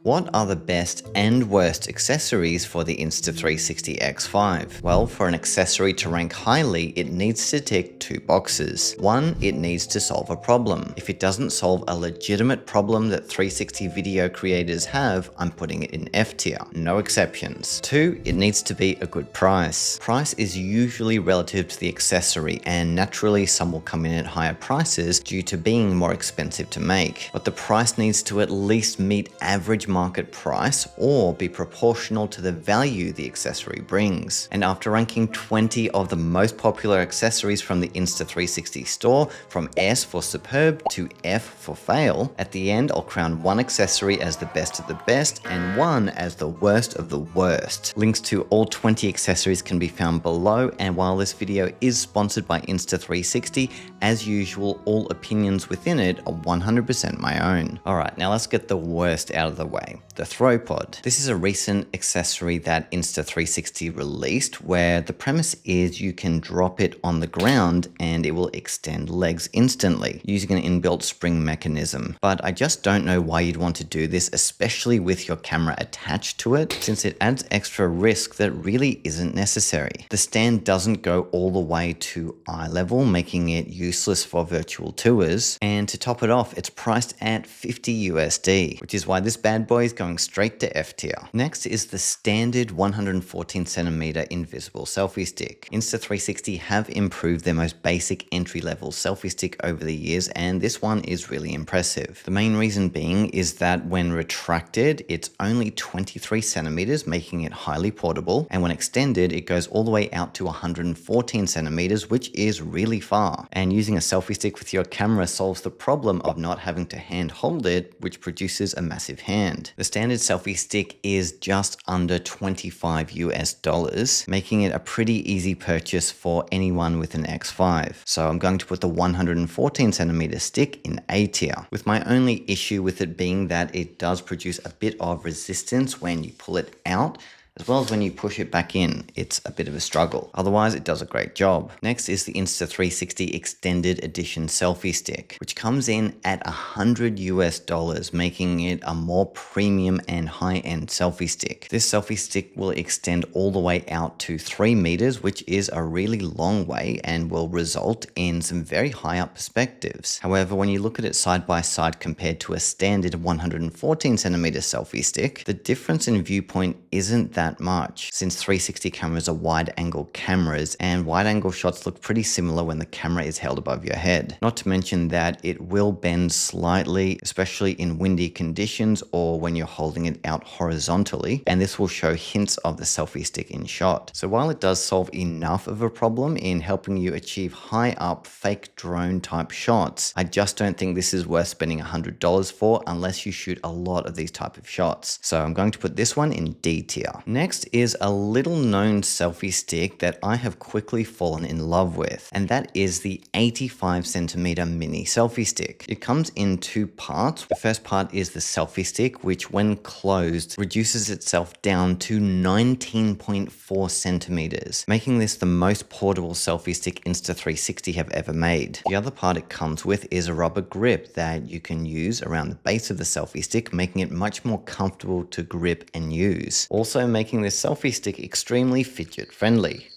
What are the best and worst accessories for the Insta360 X5? Well, for an accessory to rank highly, it needs to tick two boxes. One, it needs to solve a problem. If it doesn't solve a legitimate problem that 360 video creators have, I'm putting it in F tier, no exceptions. Two, it needs to be a good price. Price is usually relative to the accessory, and naturally some will come in at higher prices due to being more expensive to make. But the price needs to at least meet average market price or be proportional to the value the accessory brings. And after ranking 20 of the most popular accessories from the Insta360 store, from S for superb to F for fail, at the end I'll crown one accessory as the best of the best and one as the worst of the worst. Links to all 20 accessories can be found below, and while this video is sponsored by Insta360, as usual, all opinions within it are 100% my own. Alright, now let's get the worst out of the way. The Throwpod. This is a recent accessory that Insta360 released where the premise is you can drop it on the ground and it will extend legs instantly using an inbuilt spring mechanism. But I just don't know why you'd want to do this, especially with your camera attached to it, since it adds extra risk that really isn't necessary. The stand doesn't go all the way to eye level, making it useless for virtual tours. And to top it off, it's priced at $50 USD, which is why this bad boy is going straight to F tier. Next is the standard 114cm invisible selfie stick. Insta360 have improved their most basic entry-level selfie stick over the years, and this one is really impressive. The main reason being is that when retracted, it's only 23 centimeters, making it highly portable, and when extended, it goes all the way out to 114 centimeters, which is really far. And using a selfie stick with your camera solves the problem of not having to hand hold it, which produces a massive hand. The standard selfie stick is just under 25 US dollars, making it a pretty easy purchase for anyone with an X5. So I'm going to put the 114cm stick in A tier, with my only issue with it being that it does produce a bit of resistance when you pull it out, as well as when you push it back in. It's a bit of a struggle. Otherwise, it does a great job. Next is the Insta360 Extended Edition Selfie Stick, which comes in at $100 US, making it a more premium and high-end selfie stick. This selfie stick will extend all the way out to 3 meters, which is a really long way and will result in some very high up perspectives. However, when you look at it side by side compared to a standard 114cm selfie stick, the difference in viewpoint isn't that much, since 360 cameras are wide angle cameras and wide angle shots look pretty similar when the camera is held above your head. Not to mention that it will bend slightly, especially in windy conditions or when you're holding it out horizontally, and this will show hints of the selfie stick in shot. So while it does solve enough of a problem in helping you achieve high up fake drone type shots, I just don't think this is worth spending $100 for unless you shoot a lot of these type of shots. So I'm going to put this one in D tier. Next is a little known selfie stick that I have quickly fallen in love with, and that is the 85cm mini selfie stick. It comes in two parts. The first part is the selfie stick, which when closed reduces itself down to 19.4 centimeters, making this the most portable selfie stick Insta360 have ever made. The other part it comes with is a rubber grip that you can use around the base of the selfie stick, making it much more comfortable to grip and use. Also making this selfie stick extremely fidget friendly.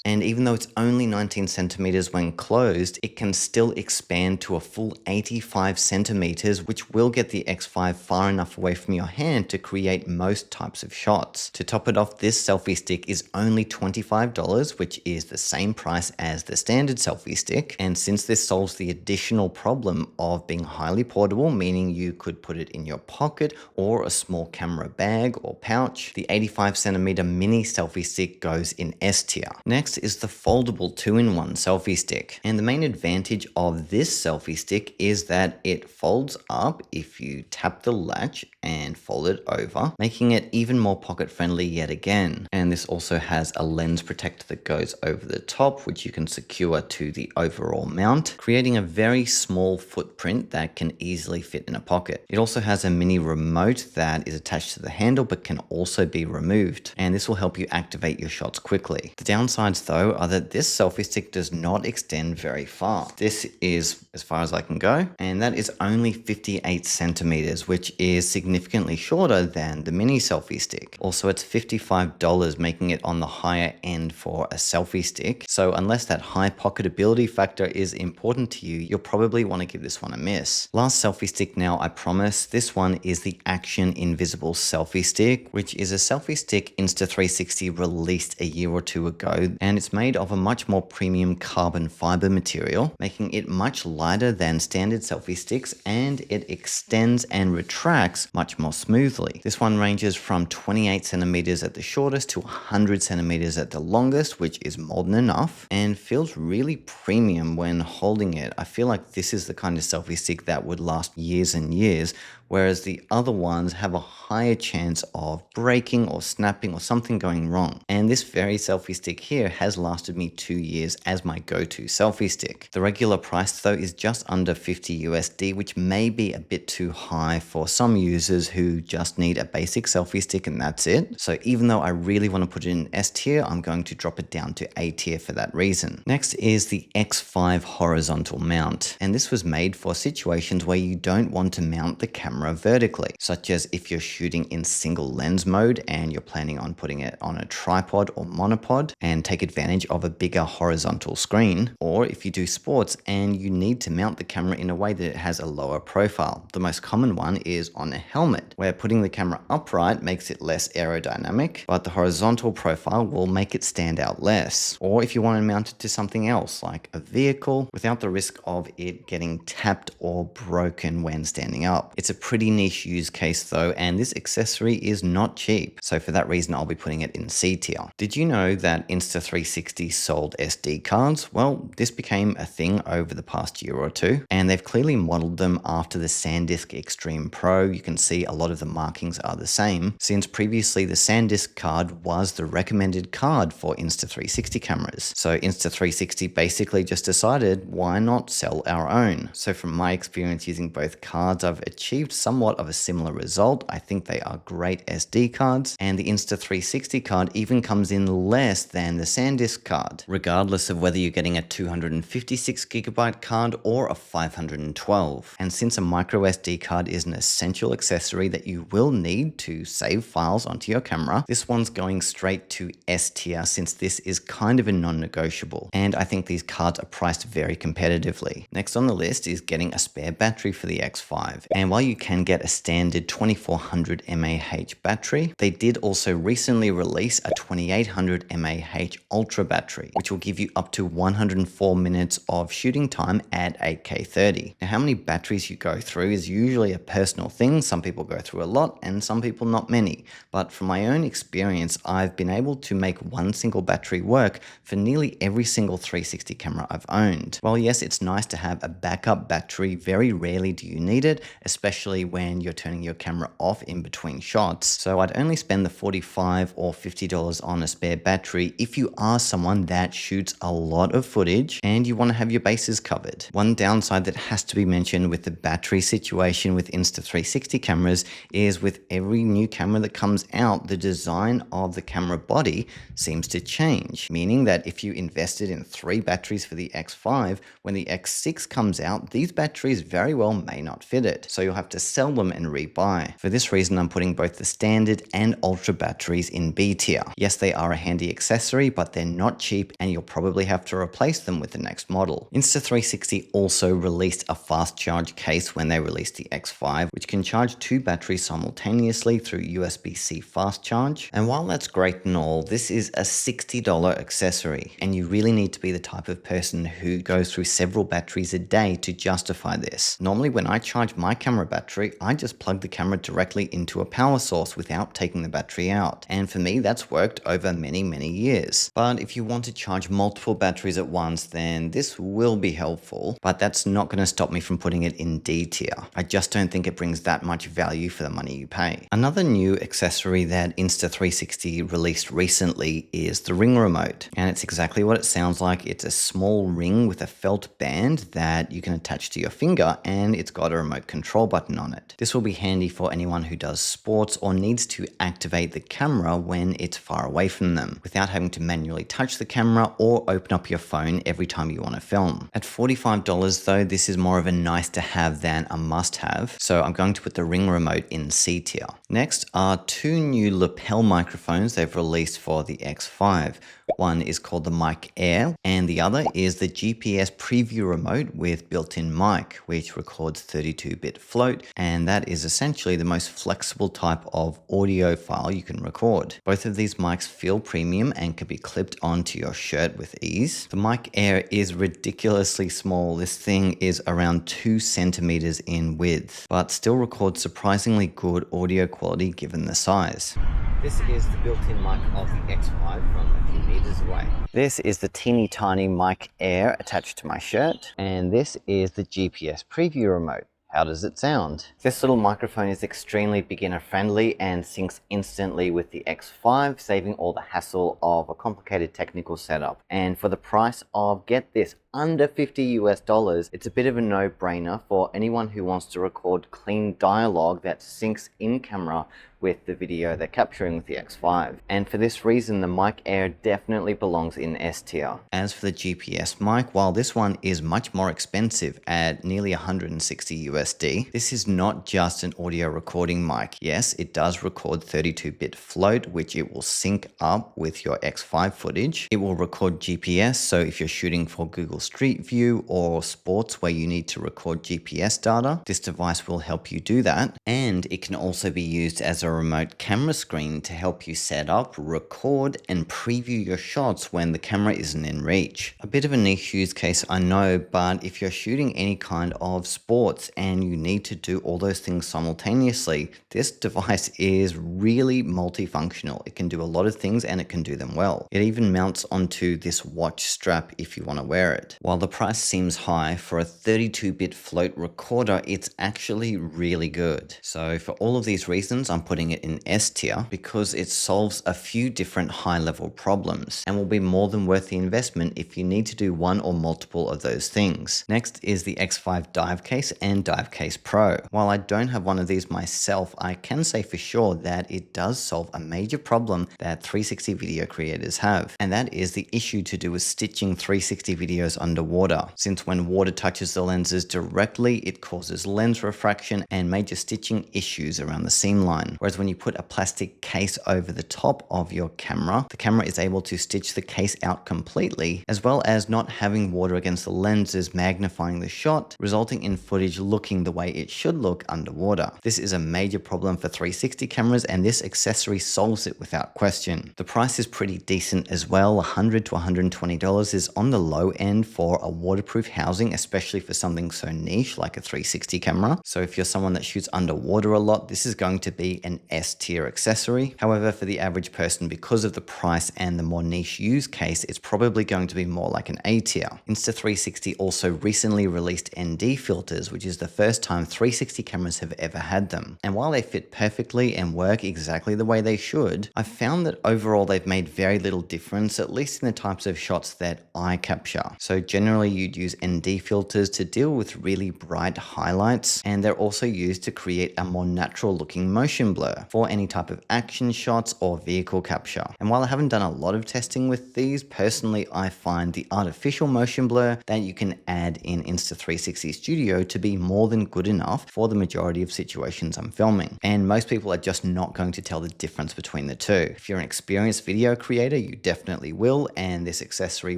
And even though it's only 19 centimeters when closed, it can still expand to a full 85 centimeters, which will get the X5 far enough away from your hand to create most types of shots. To top it off, this selfie stick is only $25, which is the same price as the standard selfie stick. And since this solves the additional problem of being highly portable, meaning you could put it in your pocket or a small camera bag or pouch, the 85cm mini selfie stick goes in S tier. Next is the foldable 2-in-1 selfie stick. And the main advantage of this selfie stick is that it folds up if you tap the latch and fold it over, making it even more pocket friendly yet again. And this also has a lens protector that goes over the top, which you can secure to the overall mount, creating a very small footprint that can easily fit in a pocket. It also has a mini remote that is attached to the handle but can also be removed, and this will help you activate your shots quickly. The downsides though are that this selfie stick does not extend very far. This is as far as I can go, and that is only 58 centimeters, which is significantly shorter than the mini selfie stick. Also, it's $55, making it on the higher end for a selfie stick. So unless that high pocketability factor is important to you, you'll probably want to give this one a miss. Last selfie stick now, I promise. This one is the Action Invisible Selfie Stick, which is a selfie stick Insta360 released a year or two ago, and it's made of a much more premium carbon fiber material, making it much lighter than standard selfie sticks, and it extends and retracts much more smoothly. This one ranges from 28 centimeters at the shortest to 100 centimeters at the longest, which is more than enough, and feels really premium when holding it. I feel like this is the kind of selfie stick that would last years and years, whereas the other ones have a higher chance of breaking or snapping or something going wrong. And this very selfie stick here has lasted me 2 years as my go-to selfie stick. The regular price though is just under 50 USD, which may be a bit too high for some users who just need a basic selfie stick and that's it. So even though I really want to put it in S tier, I'm going to drop it down to A tier for that reason. Next is the X5 horizontal mount. And this was made for situations where you don't want to mount the camera vertically, such as if you're shooting in single lens mode and you're planning on putting it on a tripod or monopod and take advantage of a bigger horizontal screen, or if you do sports and you need to mount the camera in a way that it has a lower profile. The most common one is on a helmet, where putting the camera upright makes it less aerodynamic, but the horizontal profile will make it stand out less. Or if you want to mount it to something else like a vehicle without the risk of it getting tapped or broken when standing up. It's a pretty niche use case though, and this accessory is not cheap. So for that reason, I'll be putting it in C tier. Did you know that Insta360 sold SD cards? Well, this became a thing over the past year or two, and they've clearly modeled them after the SanDisk Extreme Pro. You can see a lot of the markings are the same, since previously the SanDisk card was the recommended card for Insta360 cameras. So Insta360 basically just decided, why not sell our own? So from my experience using both cards, I've achieved somewhat of a similar result. I think they are great SD cards, and the Insta360 card even comes in less than the SanDisk card, regardless of whether you're getting a 256 gigabyte card or a 512. And since a micro SD card is an essential accessory that you will need to save files onto your camera, this one's going straight to S tier, since this is kind of a non-negotiable, and I think these cards are priced very competitively. Next on the list is getting a spare battery for the X5, and while you can get a standard 2400 mAh battery, they did also recently release a 2800 mAh Ultra battery, which will give you up to 104 minutes of shooting time at 8K 30. Now, how many batteries you go through is usually a personal thing. Some people go through a lot and some people not many. But from my own experience, I've been able to make one single battery work for nearly every single 360 camera I've owned. While yes, it's nice to have a backup battery, very rarely do you need it, especially when you're turning your camera off in between shots. So I'd only spend the $45 or $50 on a spare battery if you are someone that shoots a lot of footage and you want to have your bases covered. One downside that has to be mentioned with the battery situation with Insta360 cameras is with every new camera that comes out, the design of the camera body seems to change, meaning that if you invested in 3 batteries for the X5, when the X6 comes out, these batteries very well may not fit it. So you'll have to sell them and rebuy. For this reason, I'm putting both the standard and Ultra batteries in B tier. Yes, they are a handy accessory, but they're not cheap and you'll probably have to replace them with the next model. Insta360 also released a fast charge case when they released the X5, which can charge 2 batteries simultaneously through USB-C fast charge. And while that's great and all, this is a $60 accessory, and you really need to be the type of person who goes through several batteries a day to justify this. Normally when I charge my camera battery, I just plug the camera directly into a power source without taking the battery out. And for me, that's worked over many years. But if you want to charge multiple batteries at once, then this will be helpful, but that's not going to stop me from putting it in D tier. I just don't think it brings that much value for the money you pay. Another new accessory that Insta360 released recently is the ring remote. And it's exactly what it sounds like. It's a small ring with a felt band that you can attach to your finger, and it's got a remote control button button on it. This will be handy for anyone who does sports or needs to activate the camera when it's far away from them, without having to manually touch the camera or open up your phone every time you want to film. At $45 though, this is more of a nice to have than a must have, so I'm going to put the Ring remote in C tier. Next are two new lapel microphones they've released for the X5. One is called the Mic Air, and the other is the GPS preview remote with built-in mic, which records 32-bit float, and that is essentially the most flexible type of audio file you can record. Both of these mics feel premium and can be clipped onto your shirt with ease. The Mic Air is ridiculously small. This thing is around 2 centimeters in width, but still records surprisingly good audio quality given the size. This is the built-in mic of the X5 from a few meters away. This is the teeny tiny Mic Air attached to my shirt, and this is the GPS preview remote. How does it sound? This little microphone is extremely beginner friendly and syncs instantly with the X5, saving all the hassle of a complicated technical setup. And for the price of, get this, under $50 US, it's a bit of a no-brainer for anyone who wants to record clean dialogue that syncs in camera with the video they're capturing with the X5. And for this reason, the Mic Air definitely belongs in S tier. As for the GPS mic, while this one is much more expensive at nearly 160 USD, this is not just an audio recording mic. Yes, it does record 32-bit float, which it will sync up with your X5 footage. It will record GPS, so if you're shooting for Google Street View or sports where you need to record GPS data, this device will help you do that. And it can also be used as a remote camera screen to help you set up, record, and preview your shots when the camera isn't in reach. A bit of a niche use case, I know, but if you're shooting any kind of sports and you need to do all those things simultaneously, this device is really multifunctional. It can do a lot of things and it can do them well. It even mounts onto this watch strap if you want to wear it. While the price seems high, for a 32-bit float recorder, it's actually really good. So for all of these reasons, I'm putting it in S tier because it solves a few different high-level problems and will be more than worth the investment if you need to do one or multiple of those things. Next is the X5 Dive Case and Dive Case Pro. While I don't have one of these myself, I can say for sure that it does solve a major problem that 360 video creators have, and that is the issue to do with stitching 360 videos underwater. Since when water touches the lenses directly, it causes lens refraction and major stitching issues around the seam line. Whereas when you put a plastic case over the top of your camera, the camera is able to stitch the case out completely, as well as not having water against the lenses magnifying the shot, resulting in footage looking the way it should look underwater. This is a major problem for 360 cameras, and this accessory solves it without question. The price is pretty decent as well. $100 to $120 is on the low end for a waterproof housing, especially for something so niche like a 360 camera. So if you're someone that shoots underwater a lot, this is going to be an S tier accessory. However, for the average person, because of the price and the more niche use case, it's probably going to be more like an A tier. Insta360 also recently released ND filters, which is the first time 360 cameras have ever had them. And while they fit perfectly and work exactly the way they should, I've found that overall they've made very little difference, at least in the types of shots that I capture. So generally you'd use ND filters to deal with really bright highlights, and they're also used to create a more natural looking motion blur for any type of action shots or vehicle capture. And while I haven't done a lot of testing with these, personally I find the artificial motion blur that you can add in Insta360 Studio to be more than good enough for the majority of situations I'm filming. And most people are just not going to tell the difference between the two. If you're an experienced video creator, you definitely will, and this accessory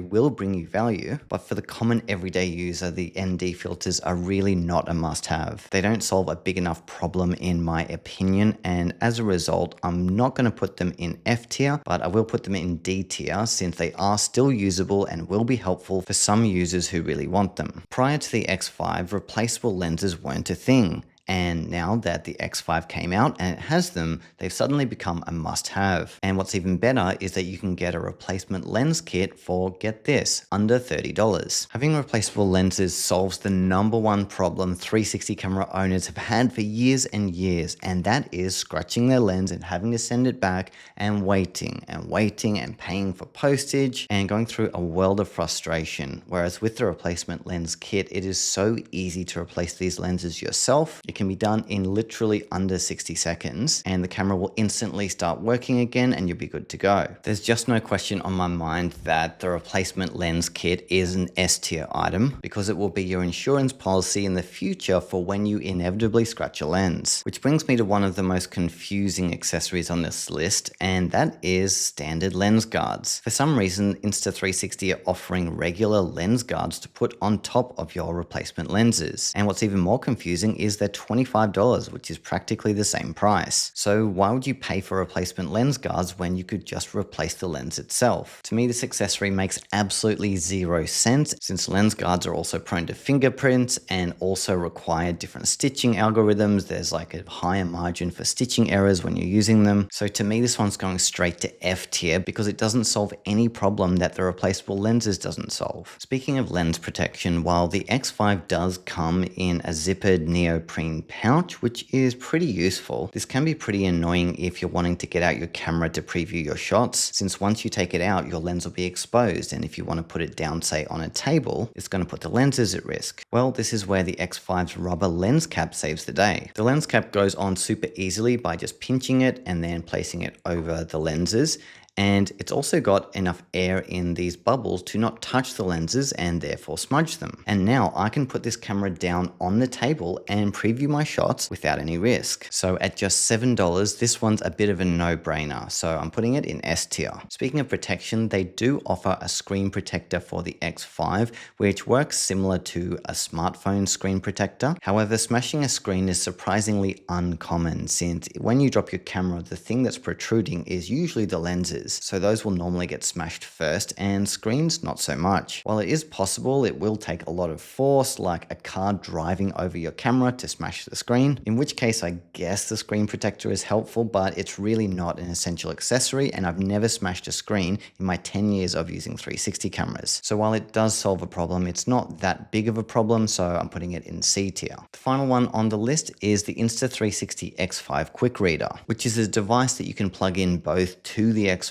will bring you value. But for the common everyday user, the ND filters are really not a must-have. They don't solve a big enough problem in my opinion, and as a result, I'm not going to put them in F tier, but I will put them in D tier since they are still usable and will be helpful for some users who really want them. Prior to the X5, replaceable lenses weren't a thing. And now that the X5 came out and it has them, they've suddenly become a must-have. And what's even better is that you can get a replacement lens kit for, get this, under $30. Having replaceable lenses solves the #1 problem 360 camera owners have had for years and years, and that is scratching their lens and having to send it back and waiting and paying for postage and going through a world of frustration. Whereas with the replacement lens kit, it is so easy to replace these lenses yourself. It can be done in literally under 60 seconds, and the camera will instantly start working again and you'll be good to go. There's just no question on my mind that the replacement lens kit is an S tier item because it will be your insurance policy in the future for when you inevitably scratch a lens. Which brings me to one of the most confusing accessories on this list, and that is standard lens guards. For some reason, Insta360 are offering regular lens guards to put on top of your replacement lenses. And what's even more confusing is they're $25, which is practically the same price. So why would you pay for replacement lens guards when you could just replace the lens itself? To me, this accessory makes absolutely zero sense, since lens guards are also prone to fingerprints and also require different stitching algorithms. There's like a higher margin for stitching errors when you're using them. So to me, this one's going straight to F tier because it doesn't solve any problem that the replaceable lenses doesn't solve. Speaking of lens protection, while the X5 does come in a zippered neoprene pouch, which is pretty useful, this can be pretty annoying if you're wanting to get out your camera to preview your shots, since once you take it out, your lens will be exposed, and if you want to put it down, say on a table, it's going to put the lenses at risk. Well, this is where the X5's rubber lens cap saves the day. The lens cap goes on super easily by just pinching it and then placing it over the lenses. And it's also got enough air in these bubbles to not touch the lenses and therefore smudge them. And now I can put this camera down on the table and preview my shots without any risk. So at just $7, this one's a bit of a no-brainer. So I'm putting it in S tier. Speaking of protection, they do offer a screen protector for the X5, which works similar to a smartphone screen protector. However, smashing a screen is surprisingly uncommon, since when you drop your camera, the thing that's protruding is usually the lenses. So those will normally get smashed first, and screens not so much. While it is possible, it will take a lot of force, like a car driving over your camera, to smash the screen, in which case I guess the screen protector is helpful, but it's really not an essential accessory, and I've never smashed a screen in my 10 years of using 360 cameras. So while it does solve a problem, it's not that big of a problem, so I'm putting it in C tier. The final one on the list is the Insta360 X5 Quick Reader, which is a device that you can plug in both to the X5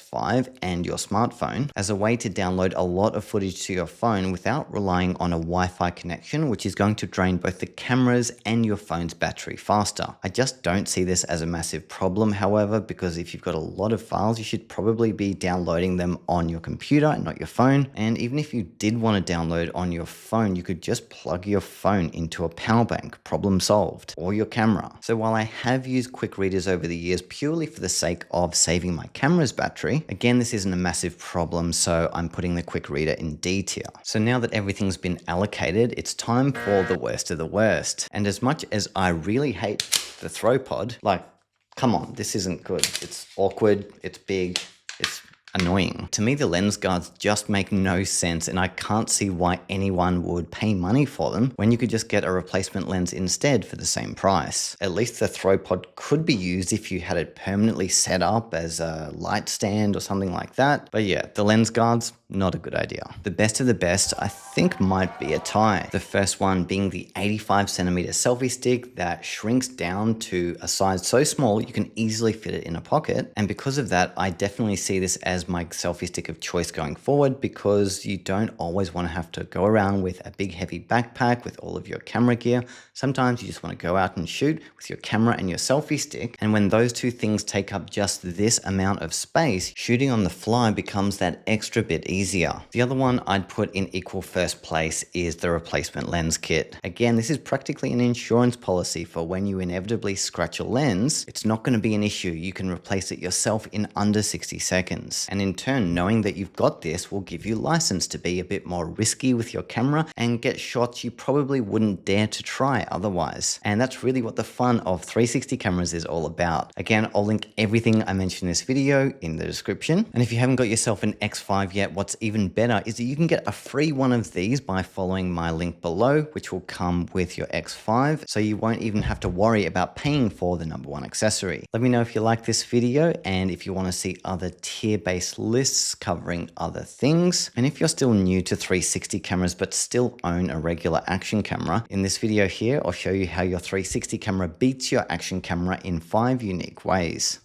and your smartphone as a way to download a lot of footage to your phone without relying on a Wi-Fi connection, which is going to drain both the cameras and your phone's battery faster. I just don't see this as a massive problem, however, because if you've got a lot of files, you should probably be downloading them on your computer and not your phone. And even if you did want to download on your phone, you could just plug your phone into a power bank, problem solved, or your camera. So while I have used quick readers over the years purely for the sake of saving my camera's battery, again, this isn't a massive problem, so I'm putting the quick reader in D tier. So now that everything's been allocated, it's time for the worst of the worst. And as much as I really hate the Throwpod, like, come on, this isn't good. It's awkward, it's big, it's annoying. To me, the lens guards just make no sense, and I can't see why anyone would pay money for them when you could just get a replacement lens instead for the same price. At least the Throwpod could be used if you had it permanently set up as a light stand or something like that. But yeah, the lens guards, not a good idea. The best of the best, I think, might be a tie. The first one being the 85cm selfie stick that shrinks down to a size so small you can easily fit it in a pocket. And because of that, I definitely see this as my selfie stick of choice going forward, because you don't always want to have to go around with a big heavy backpack with all of your camera gear. Sometimes you just want to go out and shoot with your camera and your selfie stick. And when those two things take up just this amount of space, shooting on the fly becomes that extra bit easier. The other one I'd put in equal first place is the replacement lens kit. Again, this is practically an insurance policy for when you inevitably scratch a lens. It's not going to be an issue. You can replace it yourself in under 60 seconds. And in turn, knowing that you've got this will give you license to be a bit more risky with your camera and get shots you probably wouldn't dare to try otherwise. And that's really what the fun of 360 cameras is all about. Again, I'll link everything I mentioned in this video in the description. And if you haven't got yourself an X5 yet, what's even better is that you can get a free one of these by following my link below, which will come with your X5. So you won't even have to worry about paying for the #1 accessory. Let me know if you like this video and if you want to see other tier-based lists covering other things. And if you're still new to 360 cameras but still own a regular action camera, in this video here, I'll show you how your 360 camera beats your action camera in 5 unique ways.